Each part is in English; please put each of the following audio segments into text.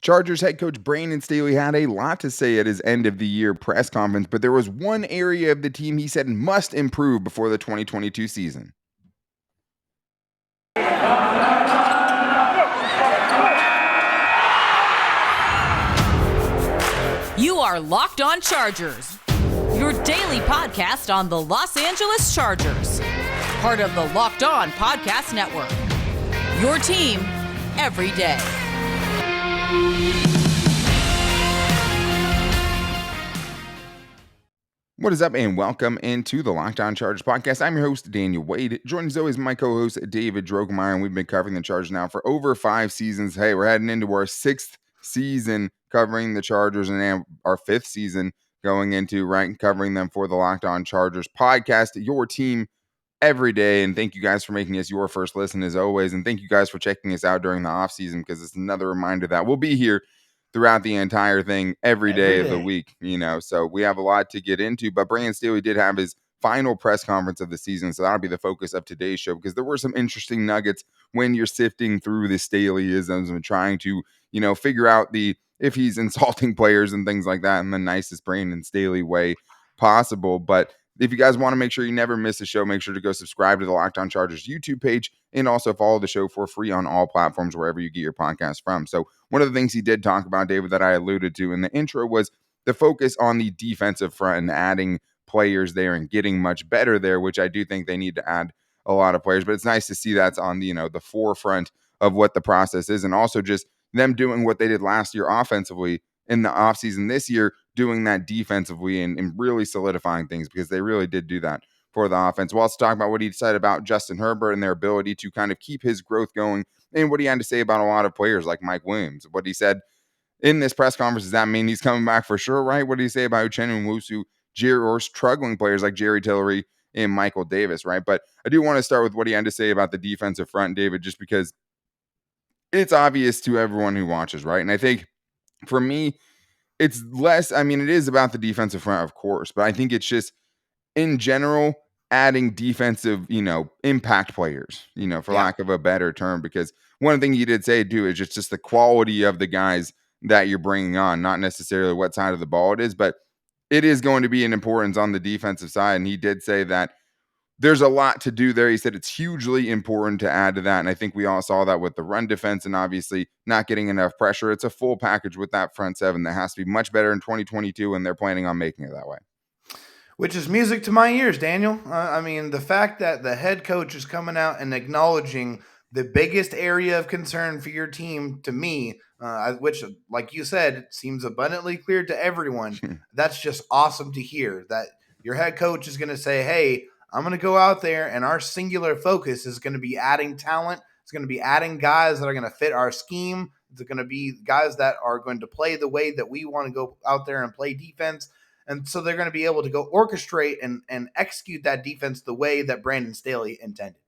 Chargers head coach Brandon Staley had a lot to say at his end of the year press conference, but there was one area of the team he said must improve before the 2022 season. You are Locked On Chargers, your daily podcast on the Los Angeles Chargers, part of the Locked On Podcast Network, your team every day. What is up, and welcome into the Locked On Chargers podcast. I'm your host, Daniel Wade. Joined as always my co-host, David Drogemeyer, and we've been covering the Chargers now for over 5 seasons. Hey, we're heading into our 6th season covering the Chargers, and our 5th season going into covering them for the Locked On Chargers podcast, your team every day. And thank you guys for making us your first listen as always, and thank you guys for checking us out during the off season, because it's another reminder that we'll be here throughout the entire thing every day of the week, so we have a lot to get into. But Brandon Staley did have his final press conference of the season, so that'll be the focus of today's show, because there were some interesting nuggets when you're sifting through the Staleyisms and trying to figure out if he's insulting players and things like that in the nicest Brandon Staley way possible. But if you guys want to make sure you never miss a show, make sure to go subscribe to the Locked On Chargers YouTube page, and also follow the show for free on all platforms wherever you get your podcast from. So one of the things he did talk about, David, that I alluded to in the intro was the focus on the defensive front and adding players there and getting much better there, which I do think they need to add a lot of players. But it's nice to see that's on the forefront of what the process is, and also just them doing what they did last year offensively in the offseason this year, doing that defensively and really solidifying things, because they really did do that for the offense. We'll also talk about what he said about Justin Herbert and their ability to kind of keep his growth going, and what he had to say about a lot of players like Mike Williams. What he said in this press conference, does that mean he's coming back for sure, right? What did he say about Uchenna Nwosu, or struggling players like Jerry Tillery and Michael Davis, right? But I do want to start with what he had to say about the defensive front, David, just because it's obvious to everyone who watches, right? And I think for me, it's less, it is about the defensive front, of course, but I think it's just in general adding defensive, impact players, for lack of a better term, because one thing you did say too is just the quality of the guys that you're bringing on, not necessarily what side of the ball it is, but it is going to be an importance on the defensive side. And he did say that there's a lot to do there. He said it's hugely important to add to that. And I think we all saw that with the run defense and obviously not getting enough pressure. It's a full package with that front seven that has to be much better in 2022, and they're planning on making it that way. Which is music to my ears, Daniel. The fact that the head coach is coming out and acknowledging the biggest area of concern for your team, to me, which, like you said, seems abundantly clear to everyone. That's just awesome to hear, that your head coach is going to say, hey, I'm going to go out there, and our singular focus is going to be adding talent. It's going to be adding guys that are going to fit our scheme. It's going to be guys that are going to play the way that we want to go out there and play defense. And so they're going to be able to go orchestrate and execute that defense the way that Brandon Staley intended.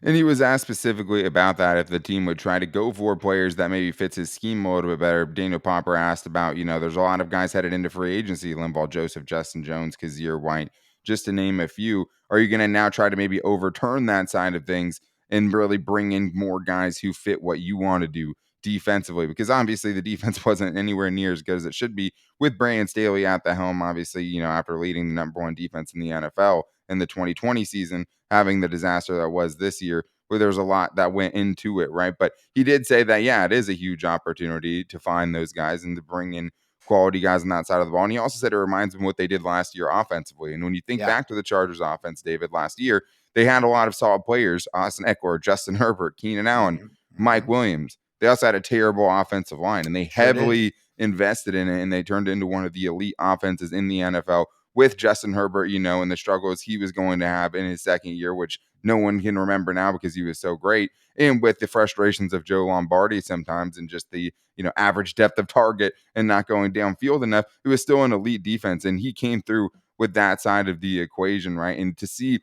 And he was asked specifically about that, if the team would try to go for players that maybe fits his scheme a little bit better. Daniel Popper asked about, there's a lot of guys headed into free agency, Linval Joseph, Justin Jones, Kazir White, just to name a few. Are you going to now try to maybe overturn that side of things and really bring in more guys who fit what you want to do defensively? Because obviously the defense wasn't anywhere near as good as it should be with Brandon Staley at the helm, obviously, after leading the number one defense in the NFL in the 2020 season, having the disaster that was this year, where there's a lot that went into it, right? But he did say that, it is a huge opportunity to find those guys and to bring in quality guys on that side of the ball. And he also said it reminds him what they did last year offensively. And when you think back to the Chargers offense, David, last year, they had a lot of solid players: Austin Eckler, Justin Herbert, Keenan Allen, Mike Williams. They also had a terrible offensive line, and they heavily invested in it, and they turned it into one of the elite offenses in the NFL with Justin Herbert, and the struggles he was going to have in his second year, which no one can remember now because he was so great, and with the frustrations of Joe Lombardi sometimes, and just the average depth of target and not going downfield enough. It was still an elite defense, and he came through with that side of the equation, right? And to see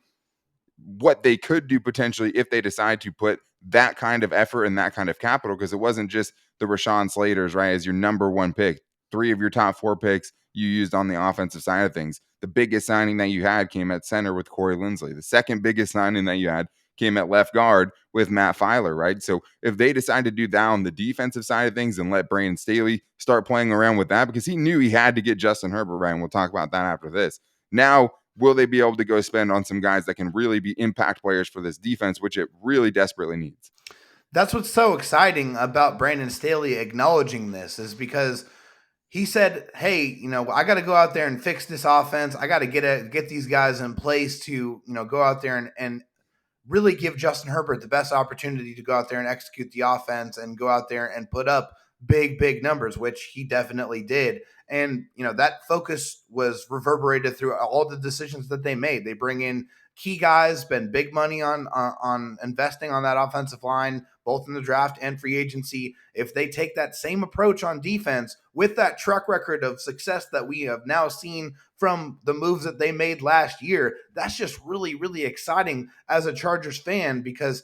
what they could do potentially if they decide to put that kind of effort and that kind of capital, because it wasn't just the Rashawn Slaters, right, as your number one pick. 3 of your top 4 picks you used on the offensive side of things. The biggest signing that you had came at center with Corey Linsley. The second biggest signing that you had came at left guard with Matt Filer, right? So if they decide to do that on the defensive side of things and let Brandon Staley start playing around with that, because he knew he had to get Justin Herbert right, and we'll talk about that after this. Now, will they be able to go spend on some guys that can really be impact players for this defense, which it really desperately needs? That's what's so exciting about Brandon Staley acknowledging this, is because he said, hey, I got to go out there and fix this offense. I got to get these guys in place to, go out there and really give Justin Herbert the best opportunity to go out there and execute the offense and go out there and put up big numbers, which he definitely did. And, that focus was reverberated through all the decisions that they made. They bring in key guys, spend big money on investing on that offensive line, both in the draft and free agency. If they take that same approach on defense with that track record of success that we have now seen from the moves that they made last year, that's just really, really exciting as a Chargers fan, because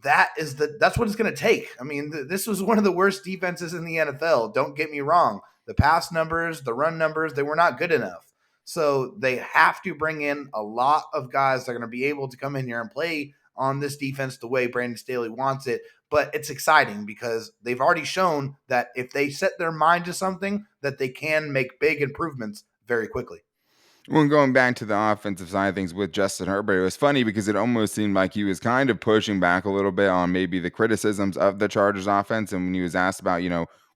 that's what it's going to take. I mean, this was one of the worst defenses in the NFL. Don't get me wrong. The pass numbers, the run numbers, they were not good enough. So they have to bring in a lot of guys that are going to be able to come in here and play on this defense the way Brandon Staley wants it. But it's exciting because they've already shown that if they set their mind to something, that they can make big improvements very quickly. When going back to the offensive side of things with Justin Herbert, it was funny because it almost seemed like he was kind of pushing back a little bit on maybe the criticisms of the Chargers offense. And when he was asked about,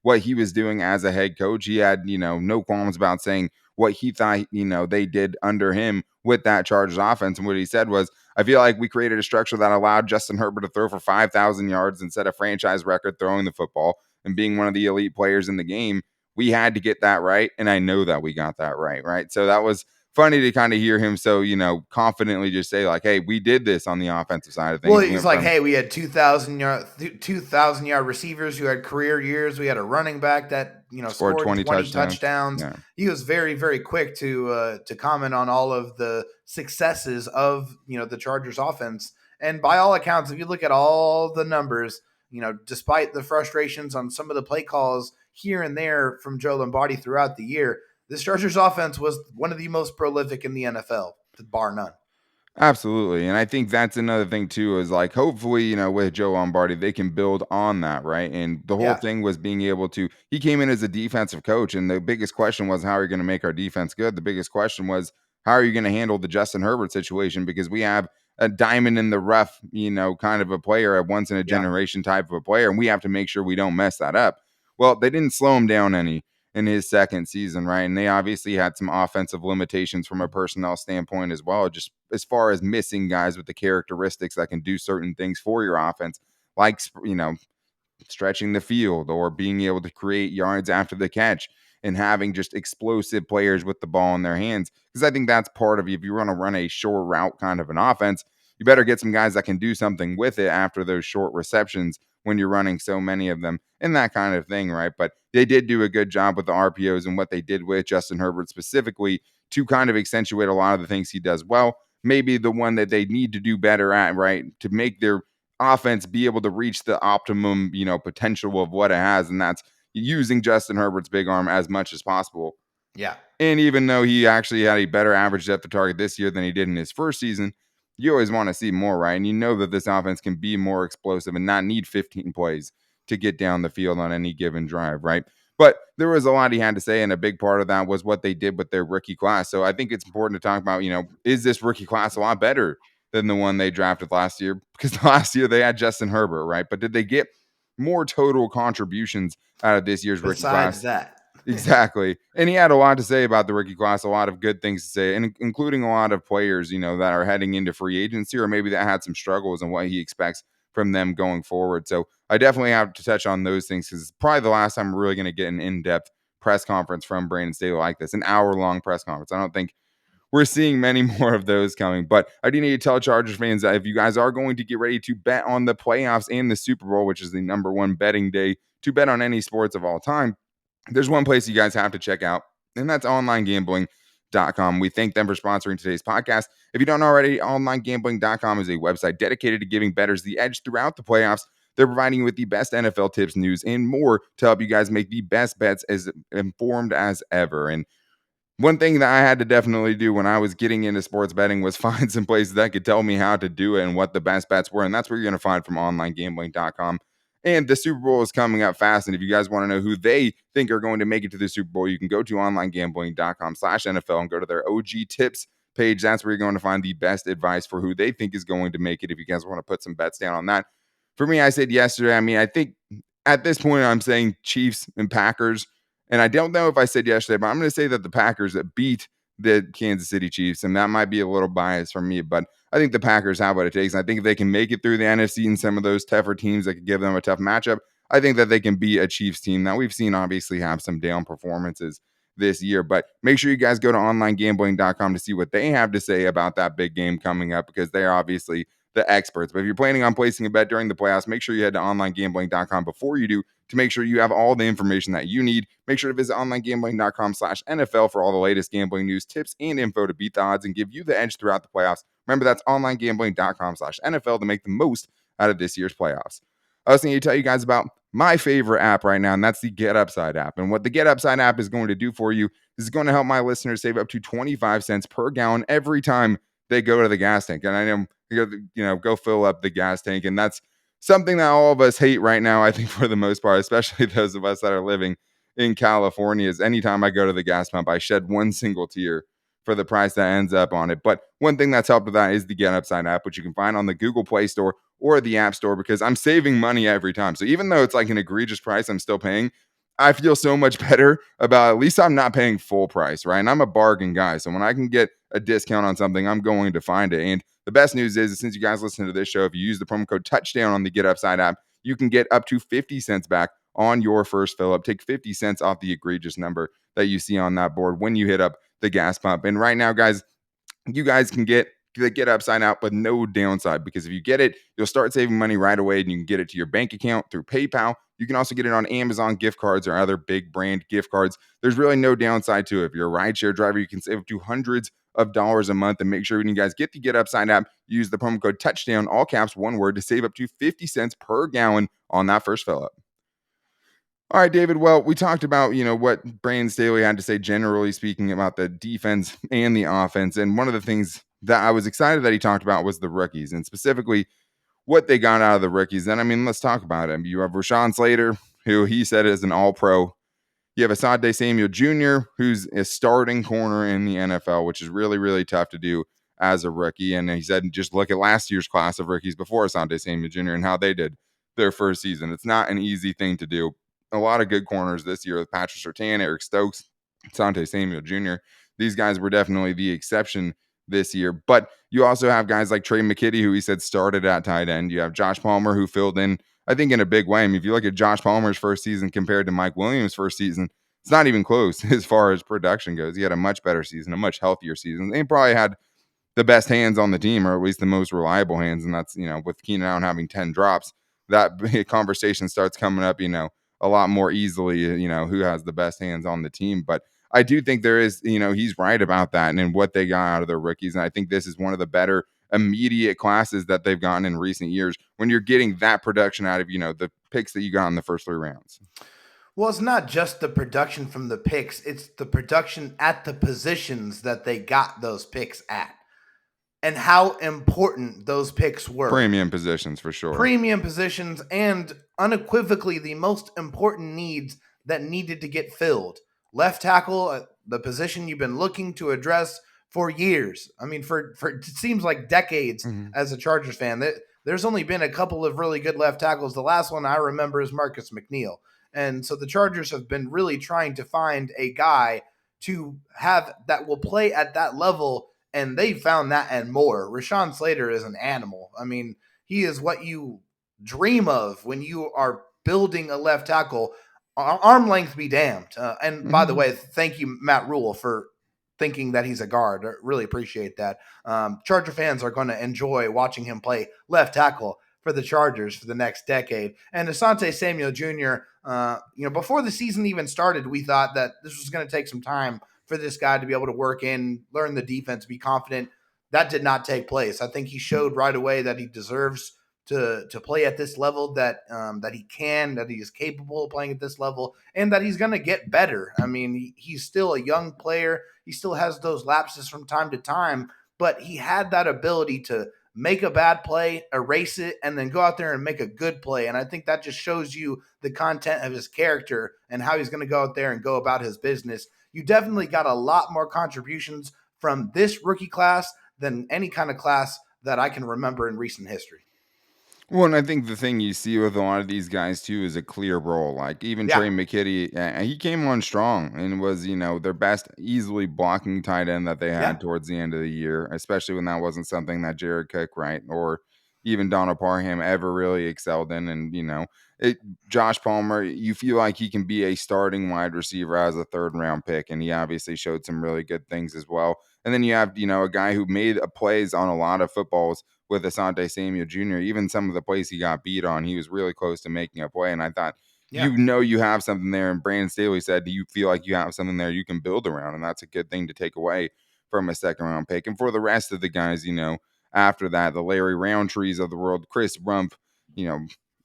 what he was doing as a head coach, he had, no qualms about saying what he thought, they did under him with that Chargers offense. And what he said was, I feel like we created a structure that allowed Justin Herbert to throw for 5,000 yards and set a franchise record throwing the football and being one of the elite players in the game. We had to get that right. And I know that we got that right. Right. So that was funny to kind of hear him so, confidently just say like, hey, we did this on the offensive side of things. Well, he's like, hey, we had 2,000 yard receivers who had career years. We had a running back that, scored 20 touchdowns. Yeah. He was very, very quick to comment on all of the successes of, the Chargers offense. And by all accounts, if you look at all the numbers, despite the frustrations on some of the play calls here and there from Joe Lombardi throughout the year, this Chargers offense was one of the most prolific in the NFL, bar none. Absolutely. And I think that's another thing too, is like, hopefully, with Joe Lombardi, they can build on that. Right. And the whole thing was being able to, he came in as a defensive coach. And the biggest question was, how are you going to make our defense good? The biggest question was, how are you going to handle the Justin Herbert situation? Because we have a diamond in the rough, kind of a player, a once in a generation type of a player. And we have to make sure we don't mess that up. Well, they didn't slow him down any in his second season, right? And they obviously had some offensive limitations from a personnel standpoint as well, just as far as missing guys with the characteristics that can do certain things for your offense, like, stretching the field or being able to create yards after the catch and having just explosive players with the ball in their hands. Because I think that's part of it. If you want to run a short route kind of an offense, you better get some guys that can do something with it after those short receptions when you're running so many of them and that kind of thing, right? But they did do a good job with the RPOs and what they did with Justin Herbert specifically to kind of accentuate a lot of the things he does well. Maybe the one that they need to do better at, right, to make their offense be able to reach the optimum, potential of what it has, and that's using Justin Herbert's big arm as much as possible. Yeah. And even though he actually had a better average depth of target this year than he did in his first season, you always want to see more, right? And you know that this offense can be more explosive and not need 15 plays to get down the field on any given drive, right? But there was a lot he had to say, and a big part of that was what they did with their rookie class. So I think it's important to talk about, is this rookie class a lot better than the one they drafted last year? Because last year they had Justin Herbert, right? But did they get more total contributions out of this year's rookie class? Besides that. Exactly. And he had a lot to say about the rookie class, a lot of good things to say, and including a lot of players, that are heading into free agency or maybe that had some struggles and what he expects from them going forward. So I definitely have to touch on those things because it's probably the last time we're really going to get an in-depth press conference from Brandon Staley like this, an hour-long press conference. I don't think we're seeing many more of those coming. But I do need to tell Chargers fans that if you guys are going to get ready to bet on the playoffs and the Super Bowl, which is the number one betting day to bet on any sports of all time, there's one place you guys have to check out, and that's onlinegambling.com. We thank them for sponsoring today's podcast. If you don't already, onlinegambling.com is a website dedicated to giving bettors the edge throughout the playoffs. They're providing you with the best NFL tips, news, and more to help you guys make the best bets as informed as ever. And One thing that I had to definitely do when I was getting into sports betting was find some places that could tell me how to do it and what the best bets were. And that's what you're going to find from onlinegambling.com. And the Super Bowl is coming up fast. And if you guys want to know who they think are going to make it to the Super Bowl, you can go to onlinegambling.com/NFL and go to their OG tips page. That's where you're going to find the best advice for who they think is going to make it. If you guys want to put some bets down on that. For me, I said yesterday, I mean, I think at this point I'm saying Chiefs and Packers. And I don't know if I said yesterday, but I'm going to say that the Packers that beat the Kansas City Chiefs, and that might be a little biased from me, but I think the Packers have what it takes. I think if they can make it through the NFC and some of those tougher teams that could give them a tough matchup, I think that they can be a Chiefs team. Now, we've seen obviously have some down performances this year, but make sure you guys go to onlinegambling.com to see what they have to say about that big game coming up, because they're obviously the experts. But if you're planning on placing a bet during the playoffs, make sure you head to onlinegambling.com before you do to make sure you have all the information that you need. Make sure to visit onlinegambling.com/NFL for all the latest gambling news, tips, and info to beat the odds and give you the edge throughout the playoffs. Remember, that's onlinegambling.com/NFL to make the most out of this year's playoffs. I was going to tell you guys about my favorite app right now, and that's the Get Upside app. And what the Get Upside app is going to do for you is going to help my listeners save up to 25 cents per gallon every time they go to the gas tank. And I know, go fill up the gas tank. And that's something that all of us hate right now, I think, for the most part, especially those of us that are living in California, is anytime I go to the gas pump, I shed one single tear for the price that ends up on it. But one thing that's helped with that is the Get Upside app, which you can find on the Google Play Store or the App Store, because I'm saving money every time. So even though it's like an egregious price I'm still paying, I feel so much better about, at least I'm not paying full price, right? And I'm a bargain guy. So when I can get a discount on something, I'm going to find it. And the best news is, since you guys listen to this show, if you use the promo code touchdown on the Get Upside app, you can get up to 50 cents back on your first fill up. Take 50 cents off the egregious number that you see on that board when you hit up the gas pump. And right now, guys, you guys can get the Get Upside out, but no downside, because if you get it, you'll start saving money right away, and you can get it to your bank account through PayPal. You can also get it on Amazon gift cards or other big brand gift cards. There's really no downside to it. If you're a rideshare driver, you can save up to hundreds of dollars a month. And make sure when you guys get the Get Upside app, use the promo code touchdown, all caps, one word, to save up to 50 cents per gallon on that first fill up. All right, David. Well, we talked about, what Brandon Staley had to say, generally speaking, about the defense and the offense. And one of the things that I was excited that he talked about was the rookies, and specifically what they got out of the rookies. And I mean, let's talk about him. You have Rashawn Slater, who he said is an all-pro. You have Asante Samuel Jr., who's a starting corner in the NFL, which is really, really tough to do as a rookie. And he said, just look at last year's class of rookies before Asante Samuel Jr. and how they did their first season. It's not an easy thing to do. A lot of good corners this year with Patrick Surtain, Eric Stokes, Asante Samuel Jr. These guys were definitely the exception this year. But you also have guys like Trey McKitty, who he said started at tight end. You have Josh Palmer, who filled in, I think, in a big way. I mean, if you look at Josh Palmer's first season compared to Mike Williams' first season, it's not even close as far as production goes. He had a much better season, a much healthier season. They probably had the best hands on the team, or at least the most reliable hands. And that's, with Keenan Allen having 10 drops, that conversation starts coming up, a lot more easily, who has the best hands on the team. But I do think there is, he's right about that and what they got out of their rookies. And I think this is one of the better immediate classes that they've gotten in recent years, when you're getting that production out of, the picks that you got in the first 3 rounds. Well, it's not just the production from the picks. It's the production at the positions that they got those picks at, and how important those picks were. Premium positions, for sure. Premium positions, and unequivocally the most important needs that needed to get filled. Left tackle, the position you've been looking to address for years. I mean, for it seems like decades as a Chargers fan. There's only been a couple of really good left tackles. The last one I remember is Marcus McNeil. And so the Chargers have been really trying to find a guy to have that will play at that level, and they found that and more. Rashawn Slater is an animal. I mean, he is what you dream of when you are building a left tackle. Arm length be damned. And by the way, thank you, Matt Rule, for thinking that he's a guard. I really appreciate that. Charger fans are going to enjoy watching him play left tackle for the Chargers for the next decade. And Asante Samuel Jr., before the season even started, we thought that this was going to take some time for this guy to be able to work in, learn the defense, be confident. That did not take place. I think he showed right away that he deserves to play at this level that that he is capable of playing at this level, and that he's going to get better. I mean, he's still a young player. He still has those lapses from time to time, but he had that ability to make a bad play, erase it, and then go out there and make a good play. And I think that just shows you the content of his character and how he's going to go out there and go about his business. You definitely got a lot more contributions from this rookie class than any kind of class that I can remember in recent history. Well, and I think the thing you see with a lot of these guys too is a clear role. Like even Yeah, Trey McKitty, he came on strong and was, their best easily blocking tight end that they had yeah, towards the end of the year, especially when that wasn't something that Jared Cook, right, or even Donald Parham ever really excelled in. And it, Josh Palmer, you feel like he can be a starting wide receiver as a third round pick, and he obviously showed some really good things as well. And then you have, a guy who made plays on a lot of footballs with Asante Samuel Jr. Even some of the plays he got beat on, he was really close to making a play. And I thought, yeah. you have something there. And Brandon Staley said, do you feel like you have something there you can build around? And that's a good thing to take away from a second round pick. And for the rest of the guys, after that, the Larry Roundtrees of the world, Chris Rump, you know,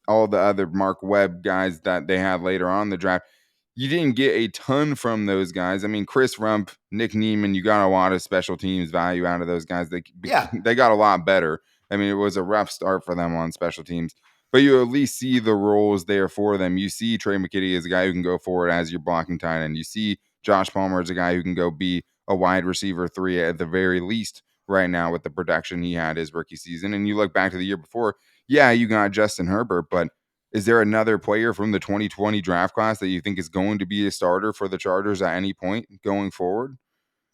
all the other Mark Webb guys that they had later on in the draft, you didn't get a ton from those guys. I mean, Chris Rump, Nick Neiman, you got a lot of special teams value out of those guys. Yeah. They got a lot better. I mean, it was a rough start for them on special teams, but you at least see the roles there for them. You see Trey McKitty as a guy who can go forward as your blocking tight end. You see Josh Palmer as a guy who can go be a wide receiver 3 at the very least right now with the production he had his rookie season. And you look back to the year before, yeah, you got Justin Herbert, but is there another player from the 2020 draft class that you think is going to be a starter for the Chargers at any point going forward?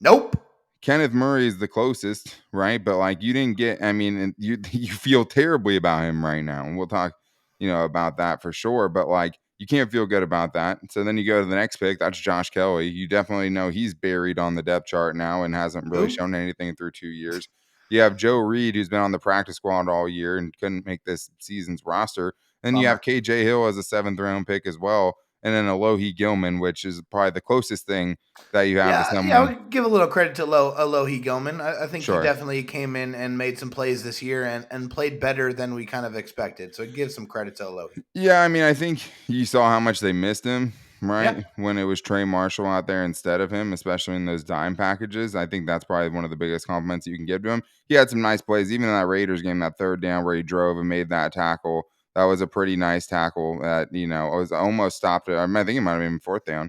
Nope. Kenneth Murray is the closest, right? But like you didn't get, I mean, and you you feel terribly about him right now. And we'll talk, about that for sure. But like you can't feel good about that. So then you go to the next pick, that's Josh Kelly. You definitely know he's buried on the depth chart now and hasn't really Who? shown anything through 2 years. You have Joe Reed, who's been on the practice squad all year and couldn't make this season's roster. Then you have Bummer. KJ Hill as a 7th round pick as well. And then Alohi Gilman, which is probably the closest thing that you have to Yeah, I someone. would give a little credit to Alohi Gilman. I think he Sure. definitely came in and made some plays this year and played better than we kind of expected. So give some credit to Alohi. Yeah, I mean, I think you saw how much they missed him, Yeah. right? When it was Trey Marshall out there instead of him, especially in those dime packages. I think that's probably one of the biggest compliments you can give to him. He had some nice plays, even in that Raiders game, that third down where he drove and made that tackle. That was a pretty nice tackle that, was almost stopped it. I think it might have been 4th down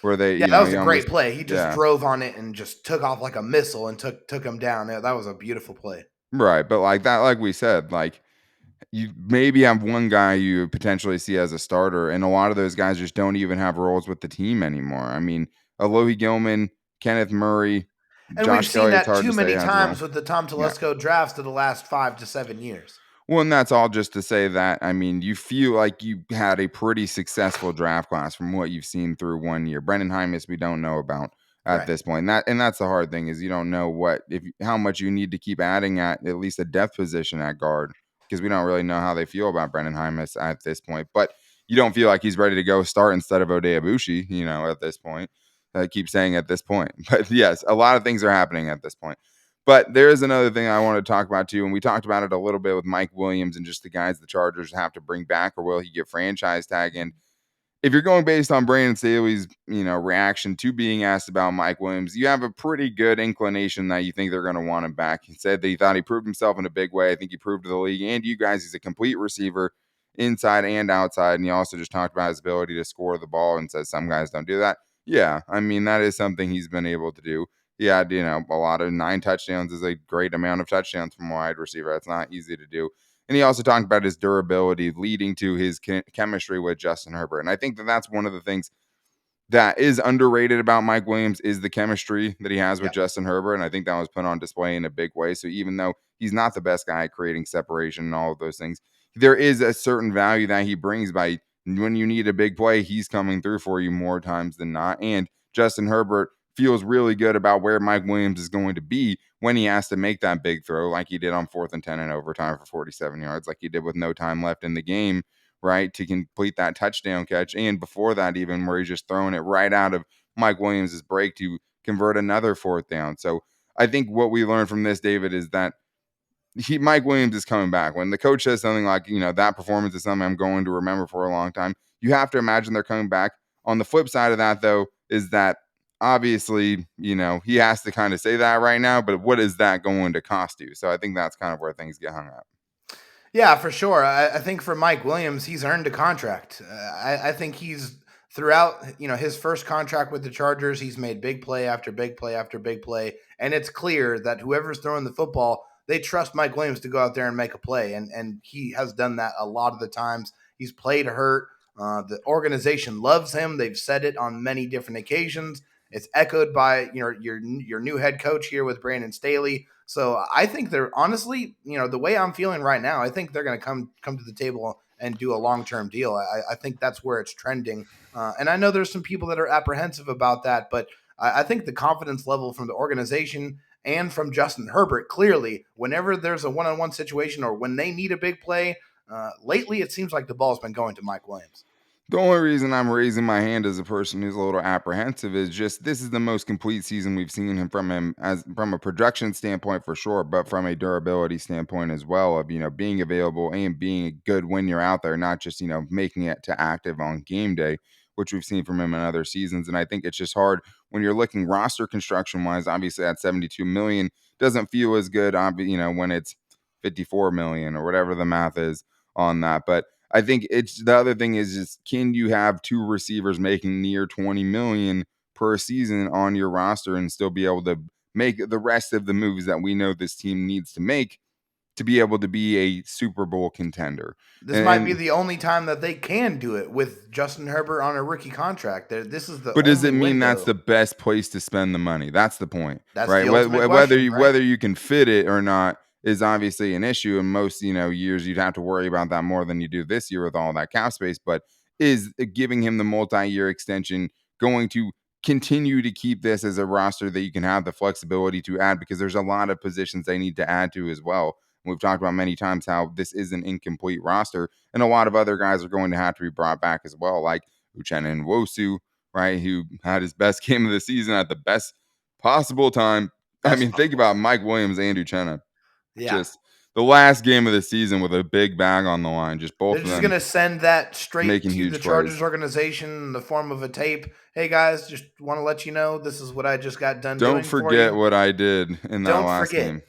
where they, Yeah, that was he a great almost, play. He just yeah. drove on it and just took off like a missile and took him down. Yeah, that was a beautiful play. Right. But like that, like we said, like, you maybe have one guy you potentially see as a starter, and a lot of those guys just don't even have roles with the team anymore. I mean, Alohi Gilman, Kenneth Murray, And we've Josh seen Kelly, it's that hard too to say many has a role. times with the Tom Yeah. Telesco drafts of the last 5 to 7 years. Well, and that's all just to say that, I mean, you feel like you had a pretty successful draft class from what you've seen through 1 year. Brendan Hymus, we don't know about at Right. this point. That's the hard thing is you don't know how much you need to keep adding at least a depth position at guard because we don't really know how they feel about Brendan Hymus at this point. But you don't feel like he's ready to go start instead of Ode Abushi, at this point. I keep saying at this point. But yes, a lot of things are happening at this point. But there is another thing I want to talk about too, and we talked about it a little bit with Mike Williams and just the guys the Chargers have to bring back, or will he get franchise tag? And if you're going based on Brandon Staley's, reaction to being asked about Mike Williams, you have a pretty good inclination that you think they're going to want him back. He said that he thought he proved himself in a big way. I think he proved to the league and you guys he's a complete receiver inside and outside. And he also just talked about his ability to score the ball and says some guys don't do that. Yeah, I mean, that is something he's been able to do. He had, a lot of 9 touchdowns is a great amount of touchdowns from a wide receiver. It's not easy to do. And he also talked about his durability leading to his chemistry with Justin Herbert. And I think that that's one of the things that is underrated about Mike Williams is the chemistry that he has with Yeah. Justin Herbert. And I think that was put on display in a big way. So even though he's not the best guy at creating separation and all of those things, there is a certain value that he brings by when you need a big play, he's coming through for you more times than not. And Justin Herbert feels really good about where Mike Williams is going to be when he has to make that big throw like he did on 4th and 10 in overtime for 47 yards, like he did with no time left in the game, right, to complete that touchdown catch. And before that, even where he's just throwing it right out of Mike Williams' break to convert another 4th down. So I think what we learned from this, David, is that Mike Williams is coming back. When the coach says something like, that performance is something I'm going to remember for a long time, you have to imagine they're coming back. On the flip side of that, though, is that obviously, he has to kind of say that right now, but what is that going to cost you? So I think that's kind of where things get hung up. Yeah, for sure. I think for Mike Williams, he's earned a contract. I think he's throughout, his first contract with the Chargers, he's made big play after big play after big play, and it's clear that whoever's throwing the football, they trust Mike Williams to go out there and make a play, and he has done that a lot of the times. He's played hurt. The organization loves him. They've said it on many different occasions. It's echoed by your new head coach here with Brandon Staley. So I think they're honestly, the way I'm feeling right now, I think they're going to come to the table and do a long-term deal. I think that's where it's trending. And I know there's some people that are apprehensive about that, but I think the confidence level from the organization and from Justin Herbert, clearly, whenever there's a one-on-one situation or when they need a big play, lately it seems like the ball's been going to Mike Williams. The only reason I'm raising my hand as a person who's a little apprehensive is just this is the most complete season we've seen him as from a production standpoint for sure, but from a durability standpoint as well of being available and being good when you're out there, not just making it to active on game day, which we've seen from him in other seasons. And I think it's just hard when you're looking roster construction wise. Obviously, at 72 million doesn't feel as good. When it's 54 million or whatever the math is on that, but I think it's the other thing is can you have two receivers making near 20 million per season on your roster and still be able to make the rest of the moves that we know this team needs to make to be able to be a Super Bowl contender? This might be the only time that they can do it with Justin Herbert on a rookie contract. This is the But does only it mean window. That's the best place to spend the money? That's the point, That's right? the ultimate Whether question, right? whether you can fit it or not is obviously an issue. In most years, you'd have to worry about that more than you do this year with all that cap space. But is giving him the multi-year extension going to continue to keep this as a roster that you can have the flexibility to add? Because there's a lot of positions they need to add to as well. We've talked about many times how this is an incomplete roster, and a lot of other guys are going to have to be brought back as well, like Uchenna Nwosu, right, who had his best game of the season at the best possible time. Think about Mike Williams and Uchenna. Yeah. Just the last game of the season with a big bag on the line. Just both They're of just them going to send that straight making to huge the Chargers plays. organization in the form of a tape. Hey, guys, just want to let you know this is what I just got done Don't doing for forget you. what I did in that Don't last forget. game.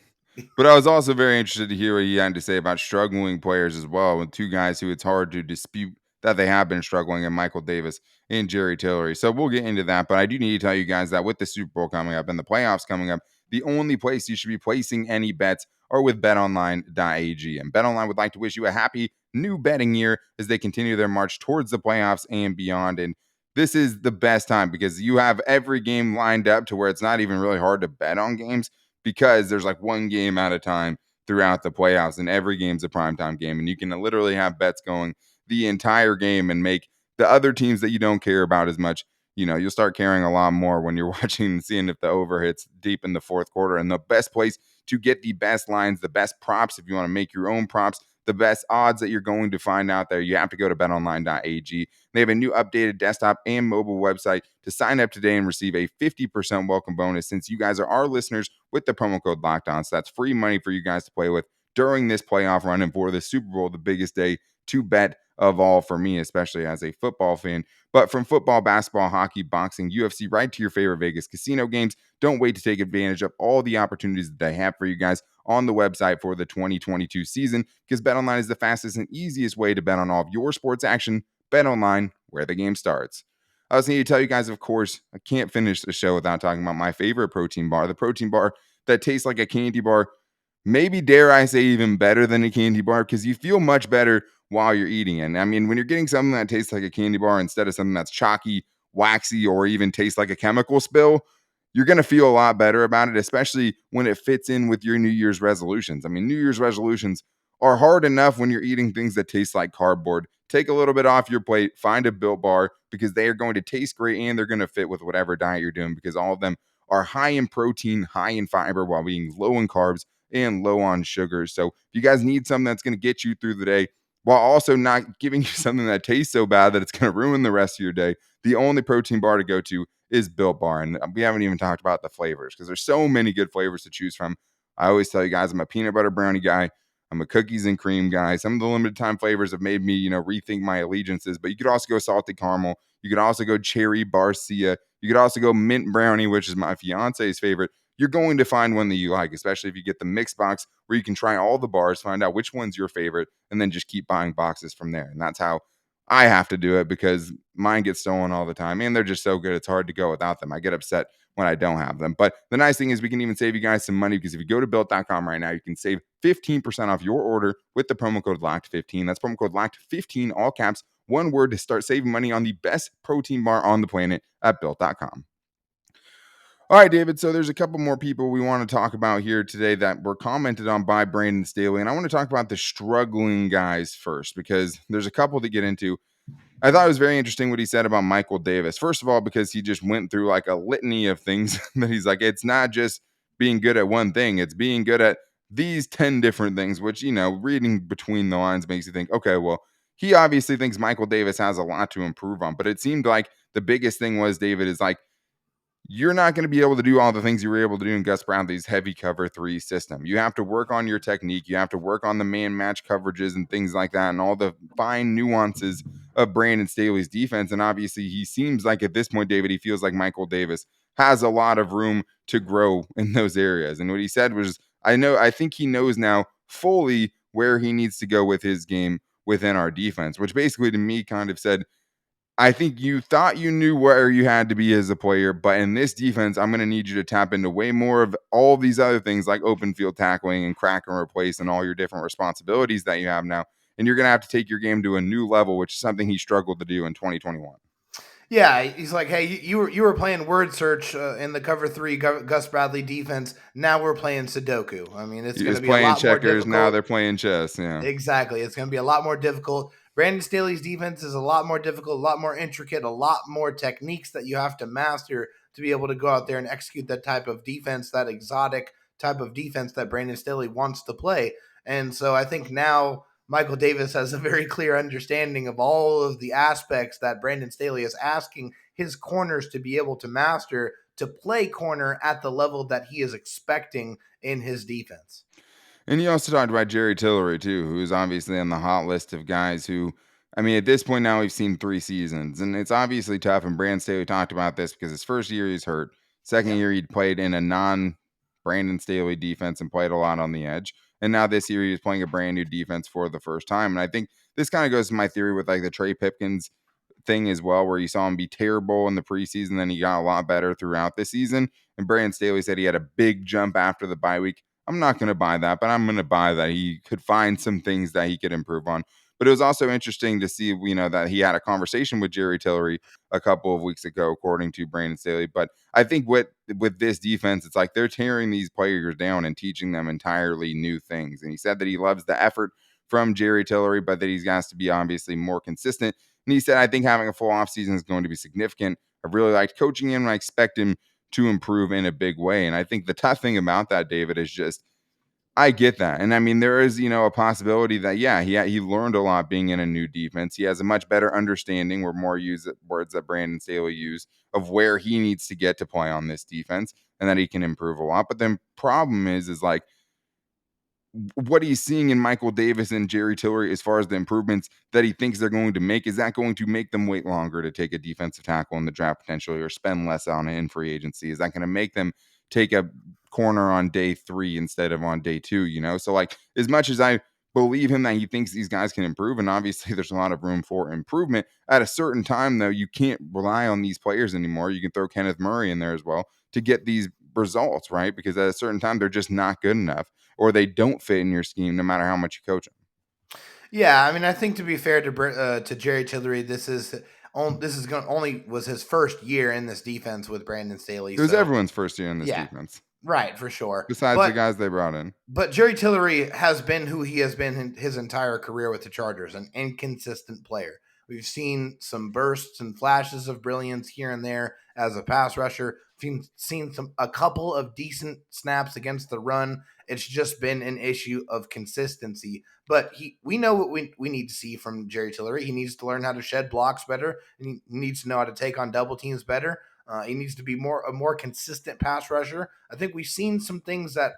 But I was also very interested to hear what he had to say about struggling players as well, with two guys who it's hard to dispute that they have been struggling, and Michael Davis and Jerry Tillery. So we'll get into that. But I do need to tell you guys that with the Super Bowl coming up and the playoffs coming up, the only place you should be placing any bets are with betonline.ag. And BetOnline would like to wish you a happy new betting year as they continue their march towards the playoffs and beyond. And this is the best time because you have every game lined up to where it's not even really hard to bet on games, because there's like one game at a time throughout the playoffs and every game's a primetime game, and you can literally have bets going the entire game and make the other teams that you don't care about as much, you'll start caring a lot more when you're watching and seeing if the over hits deep in the fourth quarter. And the best place to get the best lines, the best props, if you want to make your own props, the best odds that you're going to find out there, you have to go to betonline.ag. They have a new updated desktop and mobile website to sign up today and receive a 50% welcome bonus since you guys are our listeners with the promo code LOCKEDON. So that's free money for you guys to play with during this playoff run and for the Super Bowl, the biggest day to bet of all for me, especially as a football fan. But from football, basketball, hockey, boxing, UFC, right to your favorite Vegas casino games, don't wait to take advantage of all the opportunities that they have for you guys on the website for the 2022 season, because BetOnline is the fastest and easiest way to bet on all of your sports action. BetOnline, where the game starts. I was going to tell you guys, of course, I can't finish the show without talking about my favorite protein bar, the protein bar that tastes like a candy bar. Maybe, dare I say, even better than a candy bar, because you feel much better while you're eating it. When you're getting something that tastes like a candy bar instead of something that's chalky, waxy, or even tastes like a chemical spill, you're going to feel a lot better about it, especially when it fits in with your New Year's resolutions. New Year's resolutions are hard enough when you're eating things that taste like cardboard. Take a little bit off your plate, find a Built Bar, because they are going to taste great and they're going to fit with whatever diet you're doing, because all of them are high in protein, high in fiber, while being low in carbs and low on sugar. So if you guys need something that's going to get you through the day while also not giving you something that tastes so bad that it's going to ruin the rest of your day, the only protein bar to go to is Built Bar. And we haven't even talked about the flavors, because there's so many good flavors to choose from. I always tell you guys, I'm a peanut butter brownie guy. I'm a cookies and cream guy. Some of the limited time flavors have made me, rethink my allegiances, but you could also go salted caramel. You could also go cherry barcia. You could also go mint brownie, which is my fiance's favorite. You're going to find one that you like, especially if you get the mix box where you can try all the bars, find out which one's your favorite, and then just keep buying boxes from there. And that's how I have to do it because mine get stolen all the time and they're just so good. It's hard to go without them. I get upset when I don't have them. But the nice thing is we can even save you guys some money because if you go to built.com right now, you can save 15% off your order with the promo code LOCKED15. That's promo code LOCKED15, all caps, one word to start saving money on the best protein bar on the planet at built.com. All right, David. So there's a couple more people we want to talk about here today that were commented on by Brandon Staley. And I want to talk about the struggling guys first because there's a couple to get into. I thought it was very interesting what he said about Michael Davis. First of all, because he just went through like a litany of things that he's like, it's not just being good at one thing, it's being good at these 10 different things, which, reading between the lines makes you think, okay, well, he obviously thinks Michael Davis has a lot to improve on. But it seemed like the biggest thing was David is like, you're not going to be able to do all the things you were able to do in Gus Bradley's heavy cover 3 system. You have to work on your technique. You have to work on the man match coverages and things like that and all the fine nuances of Brandon Staley's defense. And obviously he seems like at this point, David, he feels like Michael Davis has a lot of room to grow in those areas. And what he said was, I think he knows now fully where he needs to go with his game within our defense, which basically to me kind of said, I think you thought you knew where you had to be as a player, but in this defense, I'm going to need you to tap into way more of all these other things like open field tackling and crack and replace and all your different responsibilities that you have now. And you're going to have to take your game to a new level, which is something he struggled to do in 2021. Yeah, he's like, hey, you were playing word search in the cover 3 Gus Bradley defense. Now we're playing Sudoku. I mean, it's He going was to be a playing lot more checkers. Now difficult. they're playing chess. Yeah. Exactly. It's going to be a lot more difficult. Brandon Staley's defense is a lot more difficult, a lot more intricate, a lot more techniques that you have to master to be able to go out there and execute that type of defense, that exotic type of defense that Brandon Staley wants to play. And so I think now Michael Davis has a very clear understanding of all of the aspects that Brandon Staley is asking his corners to be able to master to play corner at the level that he is expecting in his defense. And you also talked about Jerry Tillery, too, who is obviously on the hot list of guys who, I mean, at this point now we've seen 3 seasons, and it's obviously tough. And Brandon Staley talked about this because his first year he's hurt. Second year he'd played in a non-Brandon Staley defense and played a lot on the edge. And now this year he was playing a brand new defense for the first time. And I think this kind of goes to my theory with like the Trey Pipkins thing as well, where you saw him be terrible in the preseason, then he got a lot better throughout the season. And Brandon Staley said he had a big jump after the bye week. I'm not going to buy that, but I'm going to buy that he could find some things that he could improve on. But it was also interesting to see, that he had a conversation with Jerry Tillery a couple of weeks ago, according to Brandon Staley. But I think with this defense, it's like they're tearing these players down and teaching them entirely new things. And he said that he loves the effort from Jerry Tillery, but that he's got to be obviously more consistent. And he said, I think having a full offseason is going to be significant. I've really liked coaching him, and I expect him to improve in a big way. And I think the tough thing about that, David, is just I get that. And I mean, there is, a possibility that, yeah, he learned a lot being in a new defense. He has a much better understanding, where more use words that Brandon Staley used, of where he needs to get to play on this defense and that he can improve a lot. But the problem is like, what he's seeing in Michael Davis and Jerry Tillery as far as the improvements that he thinks they're going to make, is that going to make them wait longer to take a defensive tackle in the draft potentially or spend less on it in free agency? Is that going to make them take a corner on day 3 instead of on day 2, So like, as much as I believe him that he thinks these guys can improve, and obviously there's a lot of room for improvement, at a certain time though, you can't rely on these players anymore. You can throw Kenneth Murray in there as well to get these results, right? Because at a certain time they're just not good enough, or they don't fit in your scheme no matter how much you coach them. Yeah, I mean, I think to be fair to Jerry Tillery, this is only was his first year in this defense with Brandon Staley. It was So everyone's first year in this yeah, defense, right, for sure. besides the guys they brought in. But Jerry Tillery has been who he has been in his entire career with the Chargers, an inconsistent player. We've seen some bursts and flashes of brilliance here and there as a pass rusher. We've seen a couple of decent snaps against the run. It's just been an issue of consistency. But we know what we need to see from Jerry Tillery. He needs to learn how to shed blocks better, and he needs to know how to take on double teams better. He needs to be a more consistent pass rusher. I think we've seen some things that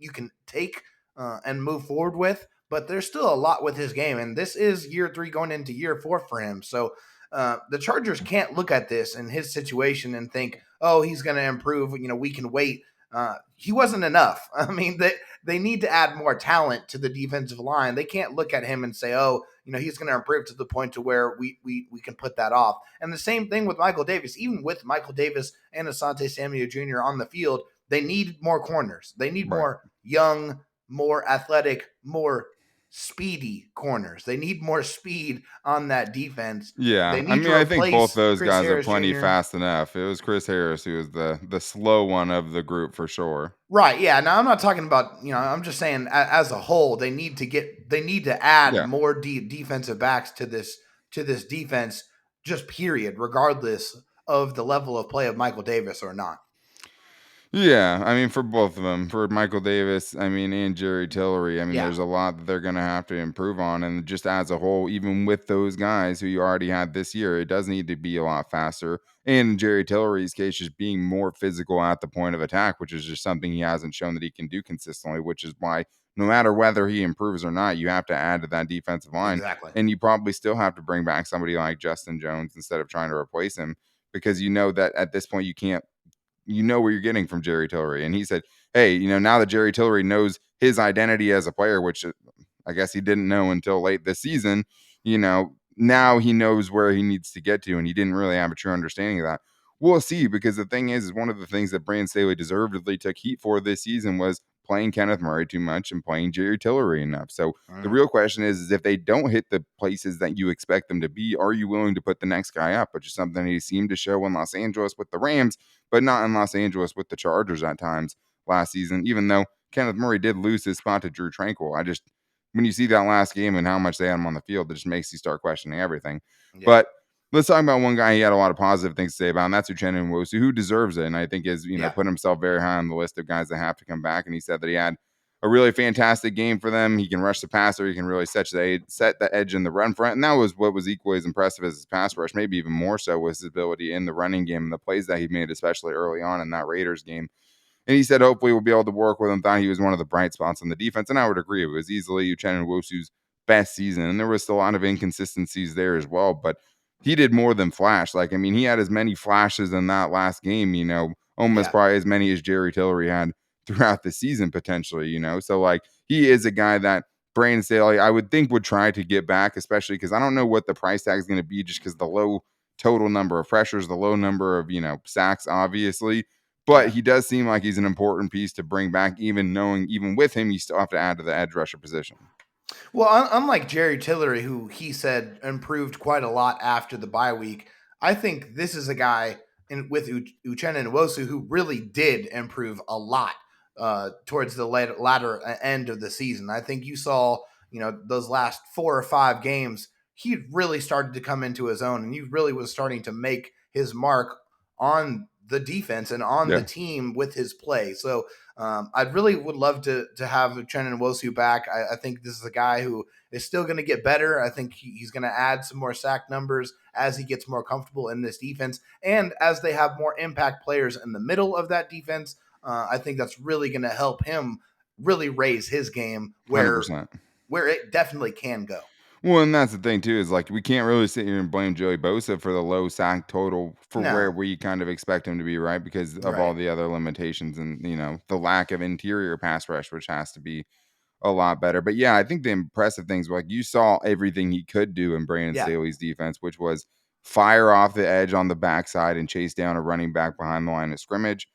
you can take and move forward with. But there's still a lot with his game, and this is year 3 going into year 4 for him. So the Chargers can't look at this and his situation and think, oh, he's going to improve. We can wait. He wasn't enough. I mean, they need to add more talent to the defensive line. They can't look at him and say, oh, he's going to improve to the point to where we can put that off. And the same thing with Michael Davis. Even with Michael Davis and Asante Samuel Jr. on the field, they need more corners. They need more young, more athletic, more speedy corners. They need more speed on that defense. Yeah, They I need mean, to I think both replace those Chris guys are Harris plenty Jr. fast enough. It was Chris Harris who was the slow one of the group for sure. Right. Yeah. Now I'm not talking about, I'm just saying as a whole, they need to add more defensive backs to this defense, just period, regardless of the level of play of Michael Davis or not. Yeah, I mean, for both of them, for Michael Davis, I mean, and Jerry Tillery, I mean, Yeah. there's a lot that they're going to have to improve on. And just as a whole, even with those guys who you already had this year, it does need to be a lot faster. And in Jerry Tillery's case, just being more physical at the point of attack, which is just something he hasn't shown that he can do consistently, which is why no matter whether he improves or not, you have to add to that defensive line. Exactly. And you probably still have to bring back somebody like Justin Jones instead of trying to replace him, because you know that at this point you can't. You know where you're getting from Jerry Tillery. And he said, hey, now that Jerry Tillery knows his identity as a player, which I guess he didn't know until late this season, now he knows where he needs to get to. And he didn't really have a true understanding of that. We'll see, because the thing is one of the things that Brandon Staley deservedly took heat for this season was playing Kenneth Murray too much and playing Jerry Tillery enough. So the real question is if they don't hit the places that you expect them to be, are you willing to put the next guy up? Which is something he seemed to show in Los Angeles with the Rams, but not in Los Angeles with the Chargers at times last season, even though Kenneth Murray did lose his spot to Drew Tranquill. When you see that last game and how much they had him on the field, it just makes you start questioning everything. Yeah. But let's talk about one guy he had a lot of positive things to say about, and that's Uchenna Nwosu, who deserves it, and I think is, put himself very high on the list of guys that have to come back. And he said that he had a really fantastic game for them. He can rush the passer. He can really set the edge in the run front. And that was what was equally as impressive as his pass rush, maybe even more so, was his ability in the running game and the plays that he made, especially early on in that Raiders game. And he said, hopefully we'll be able to work with him. Thought he was one of the bright spots on the defense. And I would agree. It was easily Uchenna Nwosu's best season. And there was still a lot of inconsistencies there as well. But he did more than flash. He had as many flashes in that last game, almost probably as many as Jerry Tillery had throughout the season potentially, So he is a guy that Brandon Staley, I would think, would try to get back, especially because I don't know what the price tag is going to be, just because the low total number of pressures, the low number of, sacks, obviously. But he does seem like he's an important piece to bring back, even with him, you still have to add to the edge rusher position. Well, unlike Jerry Tillery, who he said improved quite a lot after the bye week, I think this is a guy with Uchenna Nwosu who really did improve a lot towards the latter end of the season. I think you saw, those last 4 or 5 games, he really started to come into his own, and he really was starting to make his mark on the defense and on the team with his play. So I really would love to have Uchenna Nwosu back. I think this is a guy who is still going to get better. I think he's going to add some more sack numbers as he gets more comfortable in this defense. And as they have more impact players in the middle of that defense, I think that's really going to help him really raise his game where 100%. Where it definitely can go. Well, and that's the thing too, is we can't really sit here and blame Joey Bosa for the low sack total for where we kind of expect him to be, right? Because of all the other limitations and, the lack of interior pass rush, which has to be a lot better. But yeah, I think the impressive things, you saw everything he could do in Brandon Staley's defense, which was fire off the edge on the backside and chase down a running back behind the line of scrimmage.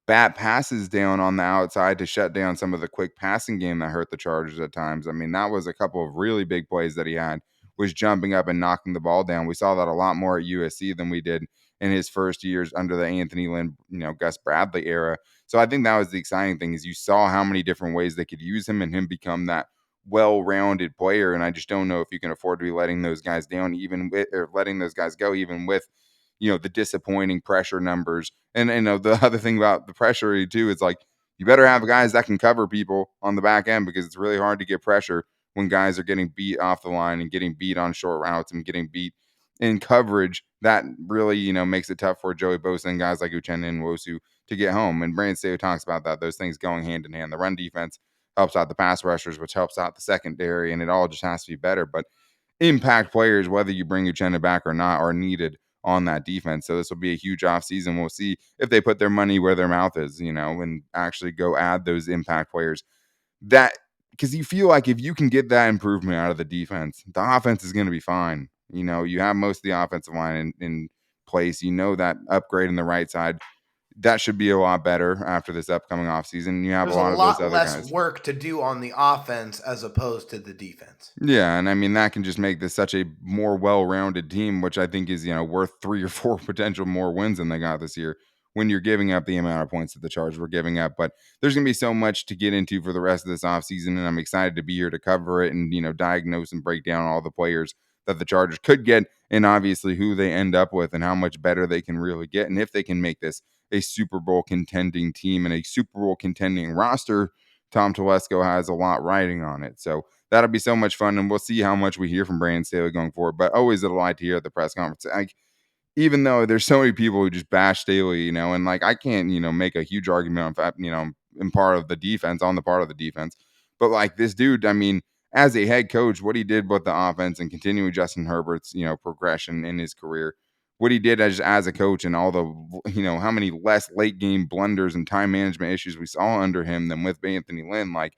Bat passes down on the outside to shut down some of the quick passing game that hurt the Chargers at times. I mean, that was a couple of really big plays that he had, was jumping up and knocking the ball down. We saw that a lot more at USC than we did in his first years under the Anthony Lynn, Gus Bradley era. So I think that was the exciting thing, is you saw how many different ways they could use him and him become that well-rounded player. And I just don't know if you can afford to be letting those guys down, or letting those guys go, even with the disappointing pressure numbers. And the other thing about the pressure too is you better have guys that can cover people on the back end, because it's really hard to get pressure when guys are getting beat off the line and getting beat on short routes and getting beat in coverage, that really, makes it tough for Joey Bosa and guys like Uchenna Nwosu to get home. And Brandon Staley talks about that, those things going hand in hand. The run defense helps out the pass rushers, which helps out the secondary, and it all just has to be better. But impact players, whether you bring Uchenna back or not, are needed on that defense. So this will be a huge offseason. We'll see if they put their money where their mouth is, and actually go add those impact players. That, because you feel like if you can get that improvement out of the defense, the offense is going to be fine. You have most of the offensive line in place. That upgrade in the right side, that should be a lot better after this upcoming offseason. You have There's a a lot of those lot other less guys. work to do on the offense as opposed to the defense. Yeah, and I mean that can just make this such a more well-rounded team, which I think is worth 3 or 4 potential more wins than they got this year. When you're giving up the amount of points that the Chargers were giving up, but there's gonna be so much to get into for the rest of this offseason, and I'm excited to be here to cover it and diagnose and break down all the players that the Chargers could get, and obviously who they end up with, and how much better they can really get, and if they can make this a Super Bowl contending team and a Super Bowl contending roster. Tom Telesco has a lot riding on it, so that'll be so much fun, and we'll see how much we hear from Brandon Staley going forward. But always a delight to hear at the press conference. Even though there's so many people who just bash Staley, and like I can't, make a huge argument on fact, in part of the defense, on the part of the defense. But like this dude, I mean, as a head coach, what he did with the offense and continuing Justin Herbert's, progression in his career, what he did as a coach, and all the, how many less late game blunders and time management issues we saw under him than with Anthony Lynn. Like,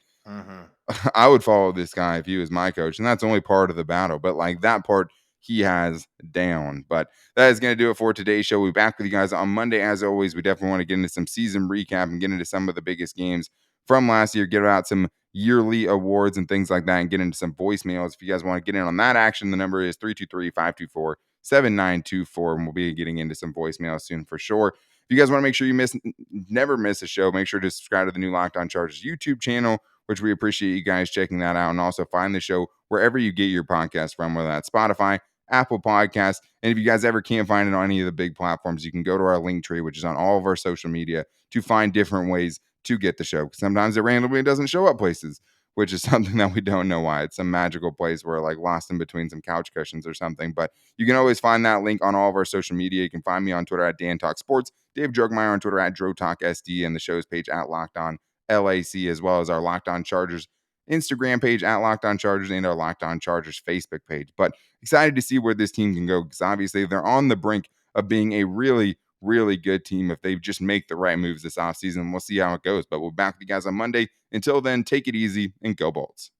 I would follow this guy if he was my coach, and that's only part of the battle. But like that part, he has down. But that is going to do it for today's show. We'll be back with you guys on Monday. As always, we definitely want to get into some season recap and get into some of the biggest games from last year, get out some yearly awards and things like that, and get into some voicemails. If you guys want to get in on that action, the number is 323-524-7924, and we'll be getting into some voicemails soon for sure. If you guys want to make sure you never miss a show, make sure to subscribe to the new Locked On Chargers YouTube channel, which we appreciate you guys checking that out. And also find the show wherever you get your podcast from, whether that's Spotify, Apple Podcasts. And if you guys ever can't find it on any of the big platforms, you can go to our link tree, which is on all of our social media, to find different ways to get the show. Sometimes it randomly doesn't show up places, which is something that we don't know why. It's some magical place where like lost in between some couch cushions or something. But you can always find that link on all of our social media. You can find me on Twitter at Dan Talk Sports, Dave Drogmeyer on Twitter at DroTalkSD, and the show's page at Locked On LAC, as well as our Locked On Chargers Instagram page at Locked On Chargers and our Locked On Chargers Facebook page. But excited to see where this team can go, because obviously they're on the brink of being a really, really good team if they just make the right moves this offseason. We'll see how it goes. But we'll be back with you guys on Monday. Until then, take it easy and go Bolts.